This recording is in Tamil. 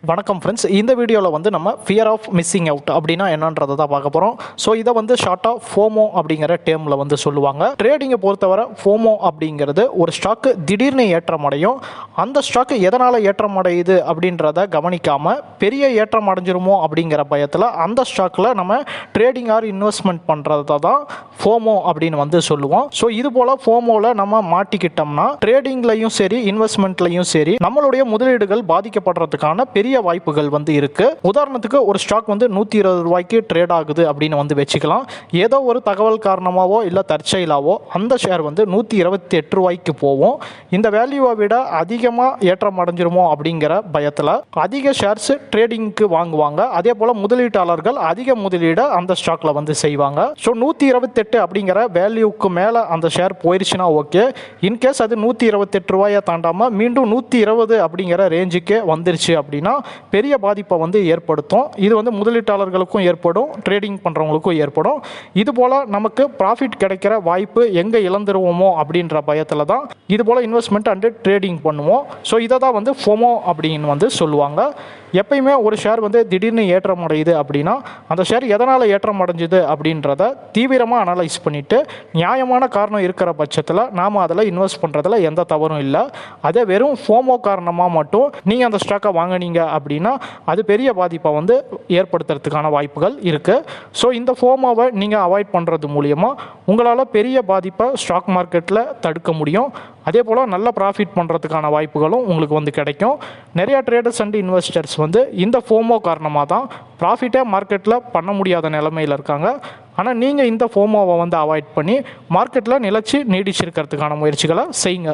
வணக்கம் ஃப்ரெண்ட்ஸ், இந்த வீடியோவில் வந்து நம்ம ஃபியர் ஆஃப் மிஸ்ஸிங் அவுட் அப்படின்னா என்னன்றதை தான் பார்க்க போகிறோம். ஸோ இதை வந்து ஷார்ட்டாக ஃபோமோ அப்படிங்கிற டேர்மில் வந்து சொல்லுவாங்க. ட்ரேடிங்கை பொறுத்தவரை ஃபோமோ அப்படிங்கிறது ஒரு ஸ்டாக்கு திடீர்னு ஏற்றம் அடையும். அந்த ஸ்டாக்கு எதனால் ஏற்றம் அடையுது அப்படின்றத கவனிக்காமல் பெரிய ஏற்றம் அடைஞ்சிருமோ அப்படிங்கிற பயத்தில் அந்த ஸ்டாக்கில் நம்ம ட்ரேடிங் ஆர் இன்வெஸ்ட்மெண்ட் பண்ணுறத தான் ஃபோமோ அப்படின்னு வந்து சொல்லுவோம். ஸோ இது போல் ஃபோமோவில் நம்ம மாட்டிக்கிட்டோம்னா ட்ரேடிங்லையும் சரி இன்வெஸ்ட்மெண்ட்லையும் சரி நம்மளுடைய முதலீடுகள் பாதிக்கப்படுறதுக்கான பெரிய வாய்ப்புகள் வந்து இருக்கு. உதாரணத்துக்கு ஒரு ஸ்டாக் வந்து 120 ரூபாய்க்கு ட்ரேட் ஆகுது அப்படின்னு வந்து வச்சுக்கலாம். ஏதோ ஒரு தகவல் காரணமாவோ இல்லை தற்செயலாவோ அந்த ஷேர் வந்து 128 ரூபாய்க்கு போகும். இந்த வேல்யூவை விட அதிகமாக ஏற்றம் அடைஞ்சிருமோ அப்படிங்கிற பயத்தில் அதிக ஷேர்ஸ் ட்ரேடிங்க்கு வாங்குவாங்க. அதே போல் முதலீட்டாளர்கள் அதிக முதலீடை அந்த ஸ்டாக்ல வந்து செய்வாங்க. ஸோ 128 அப்படிங்கிற வேல்யூக்கு மேலே அந்த ஷேர் போயிருச்சுன்னா ஓகே. இன்கேஸ் அது 128 ரூபாயை தாண்டாமல் மீண்டும் 120 அப்படிங்கிற ரேஞ்சுக்கே வந்துருச்சு அப்படின்னா பெரிய பாதிப்பை வந்து ஏற்படுத்தும். இது வந்து முதலீட்டாளர்களுக்கும் ஏற்படும், ட்ரேடிங் பண்ணுறவங்களுக்கும் ஏற்படும். இது போல் நமக்கு ப்ராஃபிட் கிடைக்கிற வாய்ப்பு எங்கே இழந்துருவோமோ அப்படின்ற பயத்தில் தான் இது போல் இன்வெஸ்ட்மெண்ட் அண்டு ட்ரேடிங் பண்ணுவோம். ஸோ இதை தான் வந்து ஃபோமோ அப்படின்னு வந்து சொல்லுவாங்க. எப்பயுமே ஒரு ஷேர் வந்து திடீர்னு ஏற்றம் அடையுது அப்படின்னா அந்த ஷேர் எதனால் ஏற்றம் அடைஞ்சுது அப்படின்றத தீவிரமாக அனலைஸ் பண்ணிவிட்டு நியாயமான காரணம் இருக்கிற பட்சத்தில் நாம் அதில் இன்வெஸ்ட் பண்ணுறதுல எந்த தவறும் இல்லை. அதே வெறும் ஃபோமோ காரணமாக மட்டும் நீங்கள் அந்த ஸ்டாக்கை வாங்கினீங்க அப்படின்னா அது பெரிய பாதிப்பை வந்து ஏற்படுத்துறதுக்கான வாய்ப்புகள் இருக்குது. ஸோ இந்த ஃபோமோவை நீங்கள் அவாய்ட் பண்ணுறது மூலியமாக உங்களால் பெரிய பாதிப்பை ஸ்டாக் மார்க்கெட்டில் தடுக்க முடியும். அதே போல் நல்ல ப்ராஃபிட் பண்ணுறதுக்கான வாய்ப்புகளும் உங்களுக்கு வந்து கிடைக்கும். நிறையா ட்ரேடர்ஸ் அண்ட் இன்வெஸ்டர்ஸ் வந்து இந்த ஃபோமோ காரணமாக தான் ப்ராஃபிட்டே மார்க்கெட்டில் பண்ண முடியாத நிலைமையில் இருக்காங்க. ஆனால் நீங்கள் இந்த ஃபோமோவை வந்து அவாய்ட் பண்ணி மார்க்கெட்டில் நிலைச்சி நீடிச்சிருக்கிறதுக்கான முயற்சிகளை செய்யுங்க.